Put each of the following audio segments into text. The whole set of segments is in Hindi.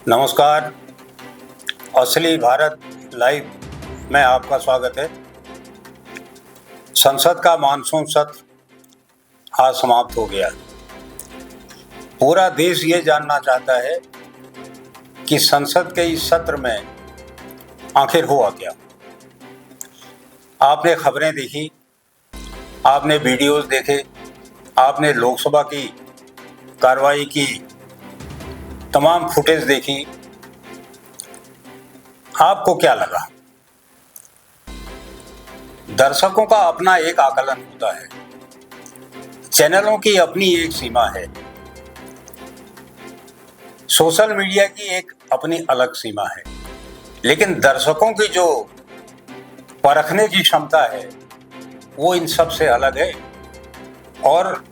नमस्कार। असली भारत लाइव में आपका स्वागत है। संसद का मानसून सत्र आज समाप्त हो गया। पूरा देश ये जानना चाहता है कि संसद के इस सत्र में आखिर हुआ क्या। आपने खबरें देखी, आपने वीडियोस देखे, आपने लोकसभा की कार्रवाई की तमाम फुटेज देखी। आपको क्या लगा? दर्शकों का अपना एक आकलन होता है, चैनलों की अपनी एक सीमा है, सोशल मीडिया की एक अपनी अलग सीमा है, लेकिन दर्शकों की जो परखने की क्षमता है वो इन सब से अलग है और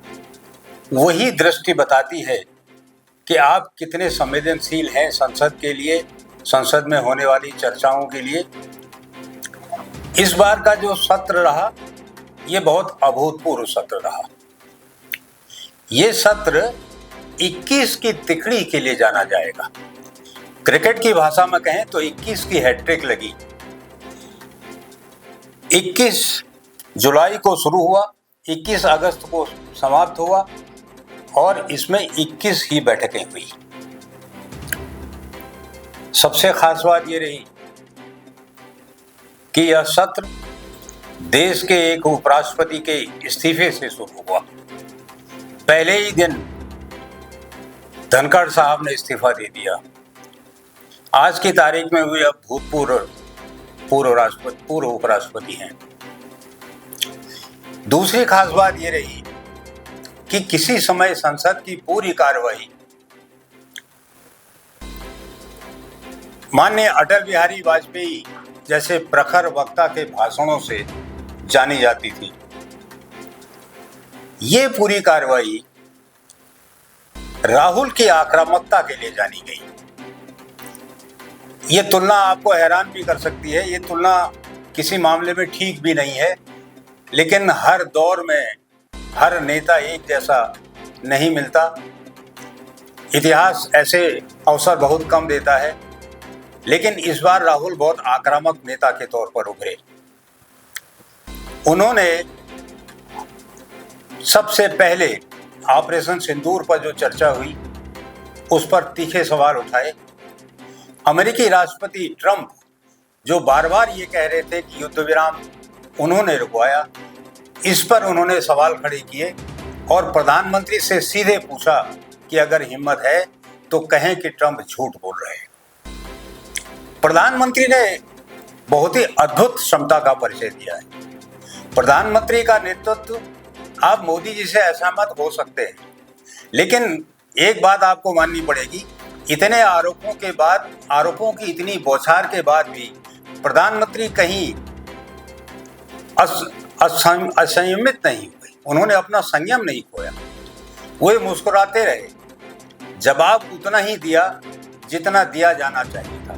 वही दृष्टि बताती है कि आप कितने संवेदनशील हैं संसद के लिए, संसद में होने वाली चर्चाओं के लिए। इस बार का जो सत्र रहा ये बहुत अभूतपूर्व सत्र रहा। ये सत्र 21 की तिकड़ी के लिए जाना जाएगा। क्रिकेट की भाषा में कहें तो 21 की हैट्रिक लगी। 21 जुलाई को शुरू हुआ, 21 अगस्त को समाप्त हुआ और इसमें 21 ही बैठकें हुई। सबसे खास बात ये रही कि यह सत्र देश के एक उपराष्ट्रपति के इस्तीफे से शुरू हुआ। पहले ही दिन धनखड़ साहब ने इस्तीफा दे दिया। आज की तारीख में वे अब पूर्व उपराष्ट्रपति हैं। दूसरी खास बात ये रही कि किसी समय संसद की पूरी कार्यवाही माननीय अटल बिहारी वाजपेयी जैसे प्रखर वक्ता के भाषणों से जानी जाती थी। ये पूरी कार्रवाई राहुल की आक्रामकता के लिए जानी गई। ये तुलना आपको हैरान भी कर सकती है, ये तुलना किसी मामले में ठीक भी नहीं है, लेकिन हर दौर में हर नेता एक जैसा नहीं मिलता। इतिहास ऐसे अवसर बहुत कम देता है, लेकिन इस बार राहुल बहुत आक्रामक नेता के तौर पर उभरे। उन्होंने सबसे पहले ऑपरेशन सिंदूर पर जो चर्चा हुई उस पर तीखे सवाल उठाए। अमेरिकी राष्ट्रपति ट्रंप जो बार बार ये कह रहे थे कि युद्ध विराम उन्होंने रुकवाया, इस पर उन्होंने सवाल खड़े किए और प्रधानमंत्री से सीधे पूछा कि अगर हिम्मत है तो कहें कि ट्रंप झूठ बोल रहे हैं। प्रधानमंत्री ने बहुत ही अद्भुत क्षमता का परिचय दिया है। प्रधानमंत्री का नेतृत्व, आप मोदी जी से असहमत हो सकते हैं, लेकिन एक बात आपको माननी पड़ेगी, इतने आरोपों के बाद, आरोपों की इतनी बौछार के बाद भी प्रधानमंत्री कहीं असंयमित नहीं हुए। उन्होंने अपना संयम नहीं खोया, वे मुस्कुराते रहे, जवाब उतना ही दिया जितना दिया जाना चाहिए था।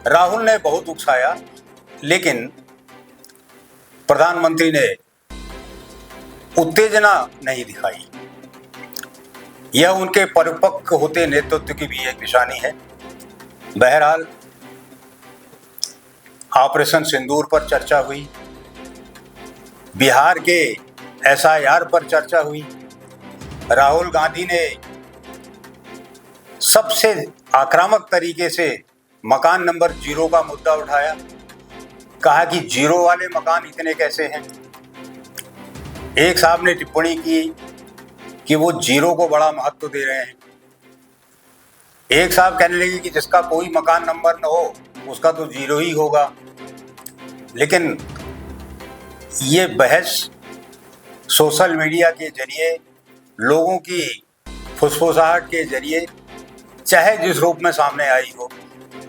राहुल ने बहुत उकसाया, लेकिन प्रधानमंत्री ने उत्तेजना नहीं दिखाई। यह उनके परिपक्व होते नेतृत्व की भी एक निशानी है। बहरहाल ऑपरेशन सिंदूर पर चर्चा हुई, बिहार के एसआईआर पर चर्चा हुई। राहुल गांधी ने सबसे आक्रामक तरीके से मकान नंबर 0 का मुद्दा उठाया, कहा कि 0 वाले मकान इतने कैसे हैं। एक साहब ने टिप्पणी की कि वो 0 को बड़ा महत्व दे रहे हैं। एक साहब कहने लगे कि जिसका कोई मकान नंबर न हो उसका तो 0 ही होगा। लेकिन ये बहस सोशल मीडिया के जरिए, लोगों की फुसफुसाहट के जरिए, चाहे जिस रूप में सामने आई हो,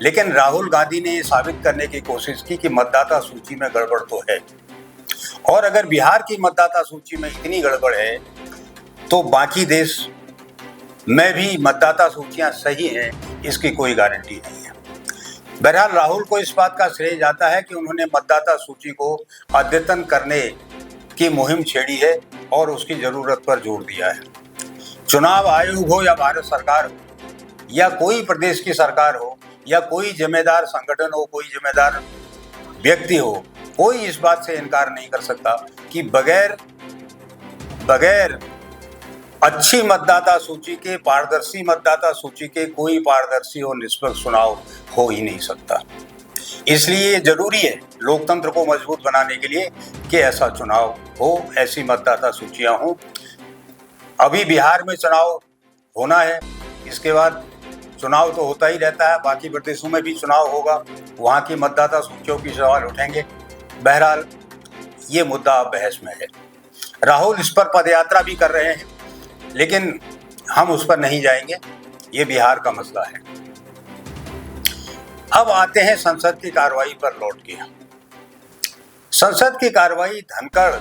लेकिन राहुल गांधी ने ये साबित करने की कोशिश की कि मतदाता सूची में गड़बड़ तो है, और अगर बिहार की मतदाता सूची में इतनी गड़बड़ है तो बाकी देश में भी मतदाता सूचियां सही हैं, इसकी कोई गारंटी नहीं है। बहरहाल राहुल को इस बात का श्रेय जाता है कि उन्होंने मतदाता सूची को अद्यतन करने की मुहिम छेड़ी है और उसकी जरूरत पर जोर दिया है। चुनाव आयोग हो या भारत सरकार हो, या कोई प्रदेश की सरकार हो या कोई जिम्मेदार संगठन हो, कोई जिम्मेदार व्यक्ति हो, कोई इस बात से इनकार नहीं कर सकता कि बगैर अच्छी मतदाता सूची के, पारदर्शी मतदाता सूची के कोई पारदर्शी और निष्पक्ष चुनाव हो ही नहीं सकता। इसलिए जरूरी है लोकतंत्र को मजबूत बनाने के लिए कि ऐसा चुनाव हो, ऐसी मतदाता सूचियां हों। अभी बिहार में चुनाव होना है, इसके बाद चुनाव तो होता ही रहता है, बाकी प्रदेशों में भी चुनाव होगा, वहाँ की मतदाता सूचियों की सवाल उठेंगे। बहरहाल ये मुद्दा अब बहस में है। राहुल इस पर पदयात्रा भी कर रहे हैं, लेकिन हम उस पर नहीं जाएंगे, ये बिहार का मसला है। अब आते हैं संसद की कार्रवाई पर लौट के। संसद की कार्रवाई धनखड़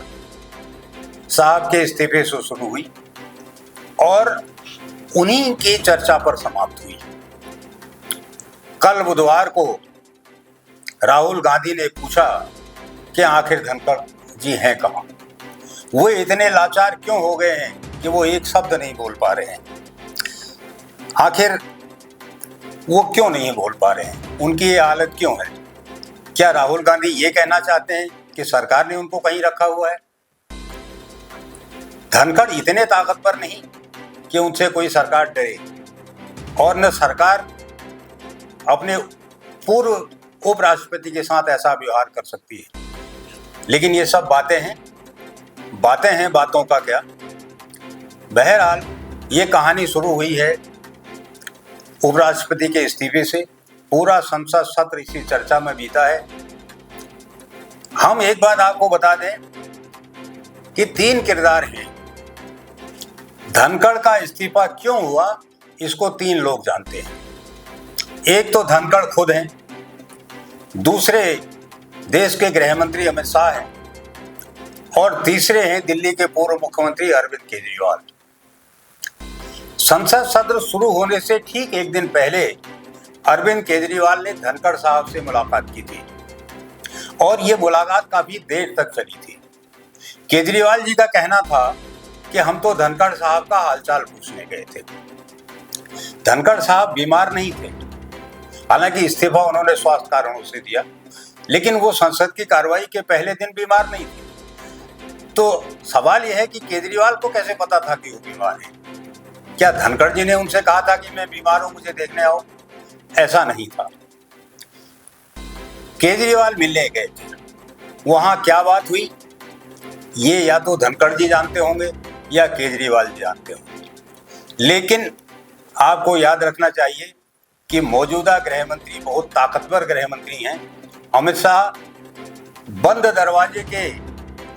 साहब के इस्तीफे से शुरू हुई और उन्हीं की चर्चा पर समाप्त हुई। कल बुधवार को राहुल गांधी ने पूछा कि आखिर धनखड़ जी हैं कहाँ, वो इतने लाचार क्यों हो गए हैं कि वो एक शब्द नहीं बोल पा रहे हैं। आखिर वो क्यों नहीं बोल पा रहे हैं, उनकी ये हालत क्यों है? क्या राहुल गांधी ये कहना चाहते हैं कि सरकार ने उनको कहीं रखा हुआ है? धनखड़ इतने ताकतवर नहीं कि उनसे कोई सरकार डरे, और न सरकार अपने पूर्व उपराष्ट्रपति के साथ ऐसा व्यवहार कर सकती है। लेकिन ये सब बातें हैं, बातों का क्या। बहरहाल ये कहानी शुरू हुई है उपराष्ट्रपति के इस्तीफे से। पूरा संसद सत्र इसी चर्चा में बीता है। हम एक बात आपको बता दें कि 3 किरदार हैं। धनखड़ का इस्तीफा क्यों हुआ, इसको 3 लोग जानते हैं। एक तो धनखड़ खुद हैं, दूसरे देश के गृह मंत्री अमित शाह हैं, और तीसरे हैं दिल्ली के पूर्व मुख्यमंत्री अरविंद केजरीवाल। संसद सत्र शुरू होने से ठीक एक दिन पहले अरविंद केजरीवाल ने धनखड़ साहब से मुलाकात की थी, और ये मुलाकात काफी देर तक चली थी। केजरीवाल जी का कहना था कि हम तो धनखड़ साहब का हालचाल पूछने गए थे। धनखड़ साहब बीमार नहीं थे, हालांकि इस्तीफा उन्होंने स्वास्थ्य कारणों से दिया, लेकिन वो संसद की कार्रवाई के पहले दिन बीमार नहीं थे। तो सवाल यह है कि केजरीवाल को कैसे पता था कि वो बीमार है? क्या धनखड़ जी ने उनसे कहा था कि मैं बीमार हूं, मुझे देखने आओ? ऐसा नहीं था। केजरीवाल मिलने गए थे, वहां क्या बात हुई ये या तो धनखड़ जी जानते होंगे या केजरीवाल जी जानते होंगे। लेकिन आपको याद रखना चाहिए कि मौजूदा गृह मंत्री बहुत ताकतवर गृह मंत्री हैं। अमित शाह बंद दरवाजे के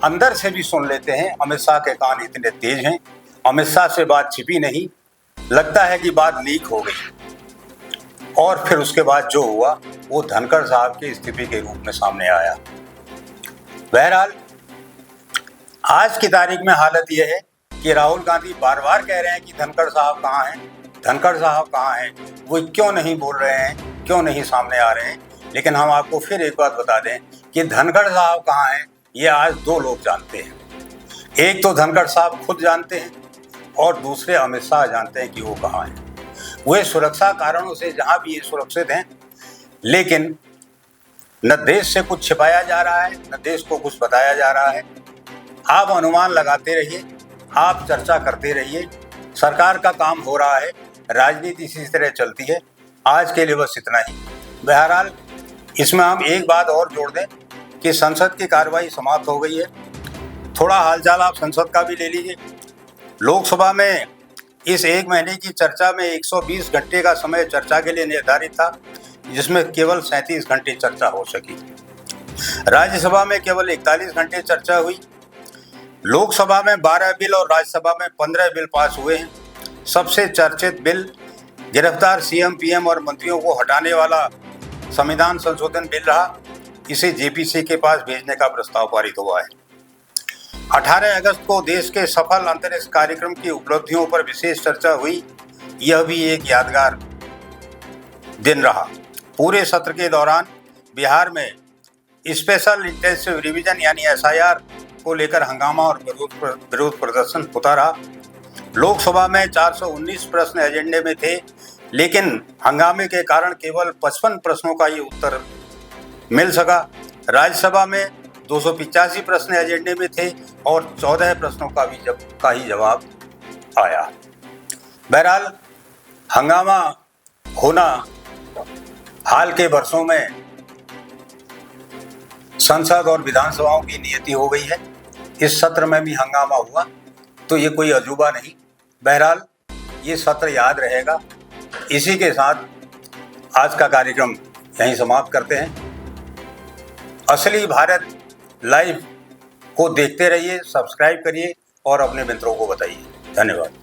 अंदर से भी सुन लेते हैं। अमित शाह के कान इतने तेज हैं, अमित शाह से बात छिपी नहीं। लगता है कि बात लीक हो गई, और फिर उसके बाद जो हुआ वो धनखड़ साहब के इस्तीफे के रूप में सामने आया। बहरहाल आज की तारीख में हालत यह है कि राहुल गांधी बार बार कह रहे हैं कि धनखड़ साहब कहाँ हैं, धनखड़ साहब कहाँ हैं, वो क्यों नहीं बोल रहे हैं, क्यों नहीं सामने आ रहे हैं। लेकिन हम आपको फिर एक बात बता दें कि धनखड़ साहब कहाँ हैं ये आज 2 लोग जानते हैं। एक तो धनखड़ साहब खुद जानते हैं, और दूसरे अमित शाह जानते हैं कि वो कहाँ हैं। वे सुरक्षा कारणों से जहाँ भी ये सुरक्षित हैं, लेकिन न देश से कुछ छिपाया जा रहा है, न देश को कुछ बताया जा रहा है। आप अनुमान लगाते रहिए, आप चर्चा करते रहिए, सरकार का काम हो रहा है, राजनीति इसी तरह चलती है। आज के लिए बस इतना ही। बहरहाल इसमें हम एक बात और जोड़ दें कि संसद की कार्रवाई समाप्त हो गई है। थोड़ा हालचाल आप संसद का भी ले लीजिए। लोकसभा में इस 1 महीने की चर्चा में 120 घंटे का समय चर्चा के लिए निर्धारित था, जिसमें केवल 37 घंटे चर्चा हो सकी। राज्यसभा में केवल 41 घंटे चर्चा हुई। लोकसभा में 12 बिल और राज्यसभा में 15 बिल पास हुए हैं। सबसे चर्चित बिल गिरफ्तार सीएम, पीएम और मंत्रियों को हटाने वाला संविधान संशोधन बिल रहा। इसे जेपीसी के पास भेजने का प्रस्ताव पारित हुआ है। 18 अगस्त को देश के सफल अंतरिक्ष कार्यक्रम की उपलब्धियों पर विशेष चर्चा हुई। यह भी एक यादगार दिन रहा। पूरे सत्र के दौरान बिहार में स्पेशल इंटेंसिव रिवीजन यानी एसआईआर को लेकर हंगामा और विरोध प्रदर्शन होता रहा। लोकसभा में 419 प्रश्न एजेंडे में थे, लेकिन हंगामे के कारण केवल 55 प्रश्नों का ये उत्तर मिल सका। राज्यसभा में 285 प्रश्न एजेंडे में थे और 14 प्रश्नों का ही जवाब आया। बहरहाल हंगामा होना हाल के वर्षों में संसद और विधानसभाओं की नियति हो गई है। इस सत्र में भी हंगामा हुआ तो ये कोई अजूबा नहीं। बहरहाल ये सत्र याद रहेगा। इसी के साथ आज का कार्यक्रम यहीं समाप्त करते हैं। असली भारत लाइव को देखते रहिए, सब्सक्राइब करिए और अपने मित्रों को बताइए। धन्यवाद।